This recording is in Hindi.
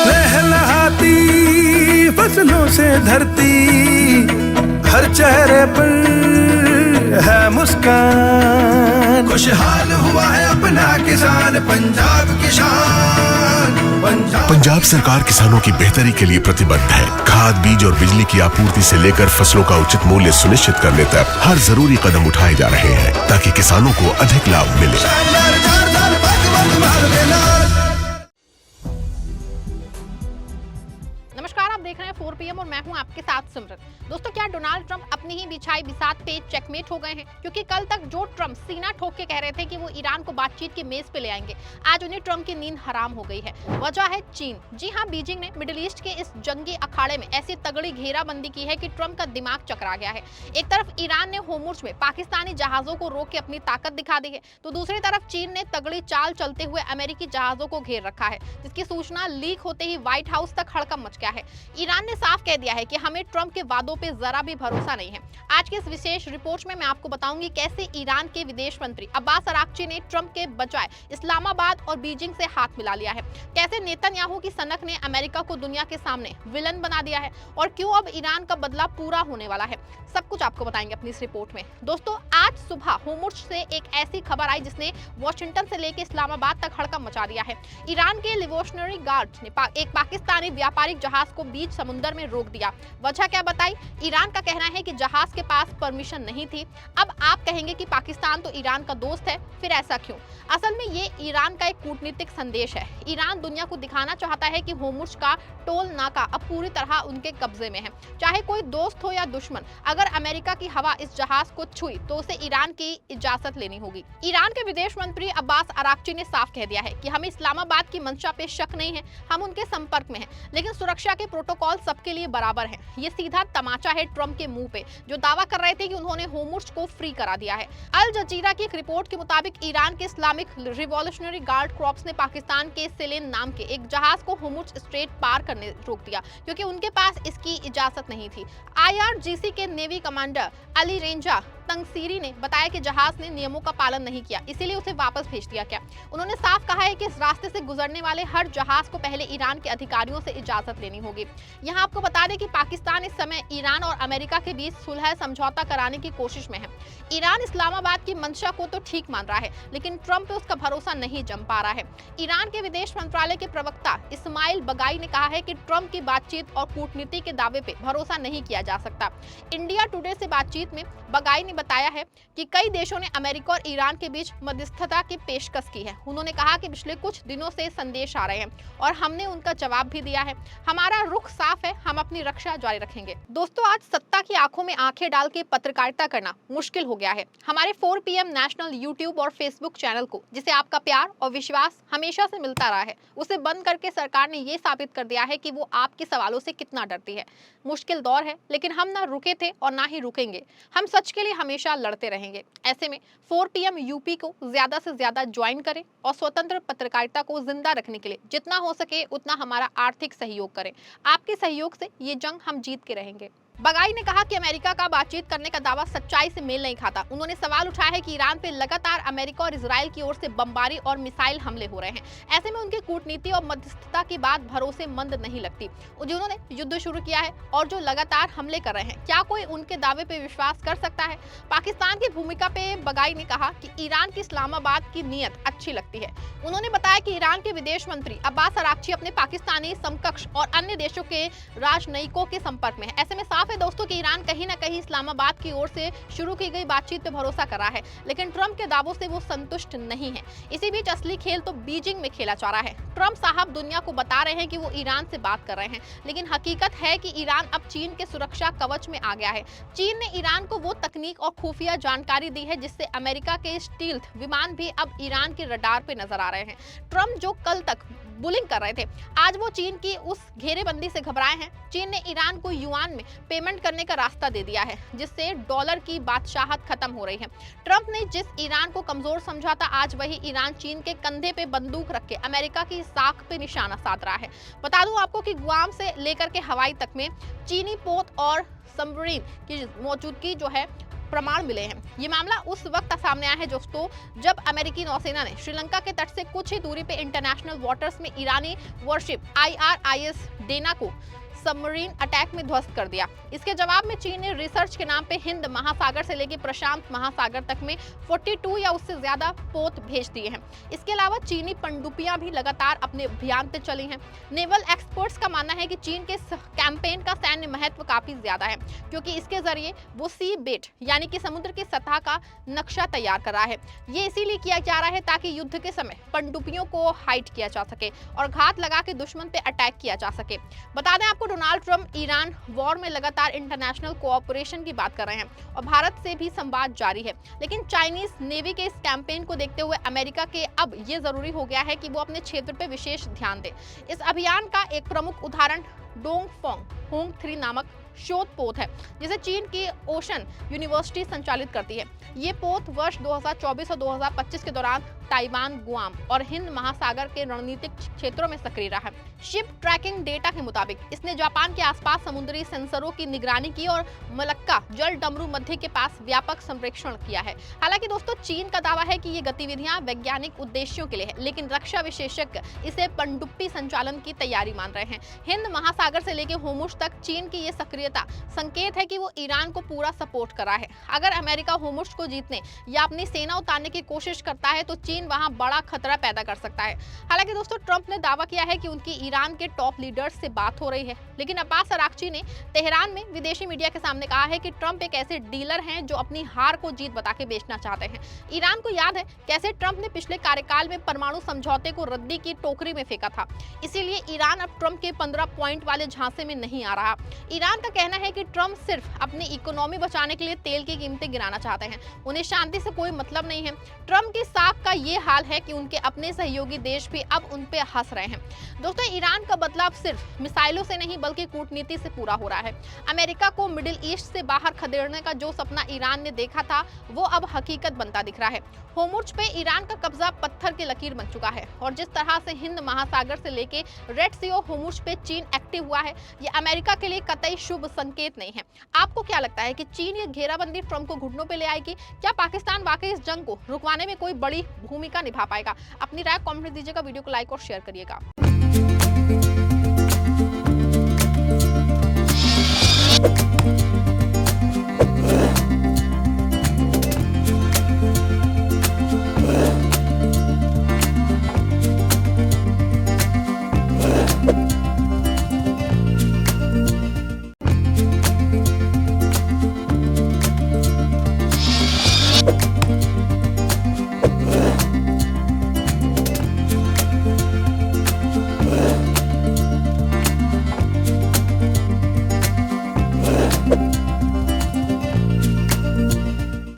लहलहाती फसलों से धरती, हर चेहरे पर है मुस्कान, खुशहाल हुआ है अपना किसान, पंजाब किसान। पंजाब सरकार किसानों की बेहतरी के लिए प्रतिबद्ध है। खाद, बीज और बिजली की आपूर्ति से लेकर फसलों का उचित मूल्य सुनिश्चित करने तक हर जरूरी कदम उठाए जा रहे हैं ताकि किसानों को अधिक लाभ मिले। नमस्कार, आप देख रहे हैं 4 PM और मैं हूं आपके साथ सिमरन। दोस्तों, क्या डोनाल्ड ट्रंप अपनी ही बिछाई बिसात पे चेकमेट हो गए हैं? क्योंकि कल तक जो ट्रंप सीना ठोक के कह रहे थे कि वो ईरान को बातचीत की मेज पे ले आएंगे, आज उन्हें ट्रंप की नींद हराम हो गई है। वजह है चीन। जी हां, बीजिंग ने मिडिल ईस्ट के इस जंगी अखाड़े में ऐसी तगड़ी घेराबंदी की है कि ट्रंप का दिमाग चकरा गया है। एक तरफ ईरान ने होर्मुज़ में पाकिस्तानी जहाजों को रोक के अपनी ताकत दिखा दी है, तो दूसरी तरफ चीन ने तगड़ी चाल चलते हुए अमेरिकी जहाजों को घेर रखा है, जिसकी सूचना लीक होते ही व्हाइट हाउस तक हड़कंप मच गया है। ईरान ने साफ कह दिया है कि हमें ट्रंप के वादों पे जरा भी भरोसा नहीं है। आज के इस विशेष रिपोर्ट में मैं आपको बताऊंगी कैसे ईरान के विदेश मंत्री अब्बास अराक्ची ने ट्रंप के बजाय इस्लामाबाद और बीजिंग से हाथ मिला लिया है, कैसे नेतन्याहू की सनक ने अमेरिका को दुनिया के सामने विलन बना दिया है और क्यों अब ईरान का बदला पूरा होने वाला है। सब कुछ आपको बताएंगे अपनी इस रिपोर्ट में। दोस्तों, आज सुबह होर्मुज़ से एक ऐसी खबर आई जिसने वॉशिंगटन से लेकर इस्लामाबाद तक हड़कंप मचा दिया है। ईरान के रिवोल्यूशनरी गार्ड ने एक पाकिस्तानी व्यापारिक जहाज को बीच समुद्र में रोक दिया। वजह क्या बताई? ईरान का कहना है कि जहाज के पास परमिशन नहीं थी। अब आप कहेंगे कि पाकिस्तान तो ईरान का दोस्त है, फिर ऐसा क्यों? असल में ये ईरान का एक कूटनीतिक संदेश है। ईरान दुनिया को दिखाना चाहता है कि होर्मुज़ का टोल नाका अब पूरी तरह उनके कब्जे में है। चाहे कोई दोस्त हो या दुश्मन, अगर अमेरिका की हवा इस जहाज को छुई तो उसे ईरान की इजाजत लेनी होगी। ईरान के विदेश मंत्री अब्बास अराक्ची ने साफ कह दिया है कि हमें इस्लामाबाद की मंशा पे शक नहीं है, हम उनके संपर्क में हैं, लेकिन सुरक्षा के प्रोटोकॉल सबके लिए बराबर हैं। ये सीधा तमाचा है ट्रंप के मुंह पे, जो दावा कर रहे थे कि उन्होंने होर्मुज़ को फ्री करा दिया है। अल जजीरा की एक रिपोर्ट के मुताबिक ईरान के इस्लामिक रिवॉल्यूशनरी गार्ड कॉर्प्स ने पाकिस्तान के सेलेन नाम के एक जहाज को होर्मुज़ स्ट्रेट पार करने रोक दिया, क्योंकि उनके पास इसकी इजाजत नहीं थी। IRGC के नेवी कमांडर अली रेंजा तंगसीरी ने बताया कि जहाज ने नियमों का पालन नहीं किया, इसीलिए उसे वापस भेज दिया गया। उन्होंने साफ कहा है कि इस रास्ते से गुजरने वाले हर जहाज को पहले ईरान के अधिकारियों से इजाजत लेनी होगी। यहाँ आपको बता दें कि पाकिस्तान इस समय ईरान और अमेरिका के बीच सुलह समझौता कराने की कोशिश में है। ईरान इस्लामाबाद की मंशा को तो ठीक मान रहा है, लेकिन ट्रंप पे उसका भरोसा नहीं जम पा रहा है। ईरान के विदेश मंत्रालय के प्रवक्ता इस्माइल बगाई ने कहा है कि ट्रंप की बातचीत और कूटनीति के दावे पे भरोसा नहीं किया जा सकता। इंडिया टुडे से बातचीत में बगाई ने बताया है कि कई देशों ने अमेरिका और ईरान के बीच मध्यस्थता की पेशकश की है। उन्होंने कहा कि पिछले कुछ दिनों से संदेश आ रहे हैं और हमने उनका जवाब भी दिया है। हमारा रुख साफ है, हम अपनी रक्षा जारी रखेंगे। दोस्तों, आज सत्ता की आंखों में आंखें डाल के पत्रकारिता करना मुश्किल हो गया है। हमारे 4 PM नेशनल यूट्यूब और फेसबुक चैनल को, जिसे आपका प्यार और विश्वास हमेशा से मिलता रहा है, उसे बंद करके सरकार ने ये साबित कर दिया है कि वो आपके सवालों से कितना डरती है। मुश्किल दौर है, लेकिन हम ना रुके थे और ना ही रुकेंगे। हम सच के लिए हमेशा लड़ते रहेंगे। ऐसे में 4 PM यूपी को ज्यादा से ज्यादा ज्वाइन करें और स्वतंत्र पत्रकारिता को जिंदा रखने के लिए जितना हो सके उतना हमारा आर्थिक सहयोग करें। आपके सहयोग से ये जंग हम जीत के रहेंगे। बगाई ने कहा कि अमेरिका का बातचीत करने का दावा सच्चाई से मेल नहीं खाता। उन्होंने सवाल उठाया है कि ईरान पे लगातार अमेरिका और इजराइल की ओर से बमबारी और मिसाइल हमले हो रहे हैं। ऐसे में उनकी कूटनीति और मध्यस्थता की बात भरोसेमंद नहीं लगती। जिन्होंने युद्ध शुरू किया है और जो लगातार हमले कर रहे हैं, क्या कोई उनके दावे पे विश्वास कर सकता है? पाकिस्तान की भूमिका पे बगाई ने कहा कि ईरान की इस्लामाबाद की नीयत अच्छी लगती है। उन्होंने बताया कि ईरान के विदेश मंत्री अब्बास अराक्ची अपने पाकिस्तानी समकक्ष और अन्य देशों के राजनयिकों के संपर्क में है। ऐसे में साफ है दोस्तों कि ईरान कहीं ना कहीं इस्लामाबाद की ओर से शुरू की गई बातचीत पे भरोसा कर रहा है, लेकिन ट्रंप के दावों से वो संतुष्ट नहीं है। इसी बीच असली खेल तो बीजिंग में खेला जा रहा है। ट्रंप साहब दुनिया को बता रहे हैं कि वो ईरान से बात कर रहे हैं, लेकिन हकीकत है कि ईरान अब चीन के सुरक्षा कवच में आ गया है। चीन ने ईरान को वो तकनीक और खुफिया जानकारी दी है जिससे अमेरिका के स्टील्थ विमान भी अब ईरान के रडार पे नजर आ रहे हैं। ट्रंप जो कल तक बुलिंग कर रहे थे, आज वो चीन की उस घेरेबंदी से घबराए हैं। चीन ने ईरान को युआन में पेमेंट करने का रास्ता दे दिया है, जिससे डॉलर की बादशाहत खत्म हो रही है। ट्रंप ने जिस ईरान को कमजोर समझा था, आज वही ईरान चीन के कंधे पे बंदूक रख के अमेरिका की साख पे निशाना साध रहा है। बता दूं आपको कि गुआम से लेकर के हवाई तक में चीनी पोत और सबमरीन की मौजूदगी जो है प्रमाण मिले हैं। ये मामला उस वक्त सामने आया है दोस्तों जब अमेरिकी नौसेना ने श्रीलंका के तट से कुछ ही दूरी पे इंटरनेशनल वाटर्स में ईरानी वॉरशिप IRIS डेना को सबमरीन अटैक में ध्वस्त कर दिया। इसके जवाब में चीन ने रिसर्च के नाम पे हिंद महासागर से लेकर प्रशांत महासागर तक में 42 या उससे ज्यादा पोत भेज दिए हैं। इसके अलावा चीनी पनडुब्बियां भी लगातार अपने अभियान पे चली हैं। नेवल एक्सपर्ट्स का मानना है कि चीन के कैंपेन का सैन्य महत्व काफी ज्यादा है, क्योंकि इसके जरिए वो सी बेट यानी कि समुद्र की सतह का नक्शा तैयार कर रहा है। ये इसीलिए किया जा रहा है ताकि युद्ध के समय पनडुब्बियों को हाइड किया जा सके और घात लगा के दुश्मन पे अटैक किया जा सके। बता दें आपको, डोनाल्ड ट्रंप ईरान वॉर में लगातार इंटरनेशनल कोऑपरेशन की बात कर रहे हैं और भारत से भी संवाद जारी है। लेकिन चाइनीज नेवी के इस कैंपेन को देखते हुए अमेरिका के अब ये जरूरी हो गया है कि वो अपने क्षेत्र पे विशेष ध्यान दे। इस अभियान का एक प्रमुख उदाहरण डोंगफोंग होंग 3 नामक शोध पोत है, जिसे चीन की ओशन यूनिवर्सिटी संचालित करती है। ये पोत वर्ष 2024 और 2025 के दौरान ताइवान, गुआम और हिंद महासागर के रणनीतिक क्षेत्रों में सक्रिय रहा है। शिप ट्रैकिंग डेटा के मुताबिक इसने जापान के आसपास समुद्री सेंसरों की निगरानी की और मलक्का जल डमरू मध्य के पास व्यापक संप्रेषण किया है। हालांकि दोस्तों, चीन का दावा है कि ये गतिविधियां वैज्ञानिक उद्देश्यों के लिए है, लेकिन रक्षा विशेषज्ञ इसे पनडुब्बी संचालन की तैयारी मान रहे हैं। हिंद महासागर से लेकर होर्मुज़ तक चीन की ये सक्रियता संकेत है कि वो ईरान को पूरा सपोर्ट कर रहा है। अगर अमेरिका होर्मुज़ को जीतने या अपनी सेना उतारने की कोशिश करता है तो चीन वहां बड़ा खतरा पैदा कर सकता है। हालांकि दोस्तों, ट्रंप ने दावा किया है कि उनकी ईरान के टॉप लीडर्स से बात हो रही है, लेकिन अब्बास अराक्ची ने तेहरान में विदेशी मीडिया के सामने कहा है कि ट्रंप एक ऐसे डीलर हैं जो अपनी हार को जीत बता के बेचना चाहते हैं। ईरान को याद है कैसे ट्रंप ने पिछले कार्यकाल में परमाणु समझौते को रद्दी की टोकरी में फेंका था। इसीलिए ईरान अब ट्रंप के 15 पॉइंट वाले झांसे में नहीं आ रहा। ईरान का कहना है कि ट्रंप सिर्फ अपनी इकोनॉमी बचाने के लिए तेल की कीमतें गिराना चाहते हैं, उन्हें शांति से कोई मतलब नहीं है। ट्रंप की साख का ये हाल है कि उनके अपने सहयोगी देश भी अब उन पे हंस रहे हैं। दोस्तों, ईरान का बदलाव सिर्फ मिसाइलों से नहीं बल्कि कूटनीति से पूरा हो रहा है। अमेरिका को मिडिल ईस्ट से बाहर खदेड़ने का जो सपना ईरान ने देखा था वो अब हकीकत बनता दिख रहा है। होर्मुज़ पे ईरान का कब्जा पत्थर की लकीर बन चुका है और जिस तरह से हिंद महासागर से लेके रेड सी और होर्मुज़ पे चीन एक्टिव हुआ है, ये अमेरिका के लिए कतई शुभ संकेत नहीं है। आपको क्या लगता है कि चीन ये घेराबंदी ट्रंप को घुटनों पे ले आएगी? क्या पाकिस्तान वाकई इस जंग को रुकवाने में कोई बड़ी भूमिका निभा पाएगा? अपनी राय कमेंट में दीजिएगा, वीडियो को लाइक और शेयर करिएगा।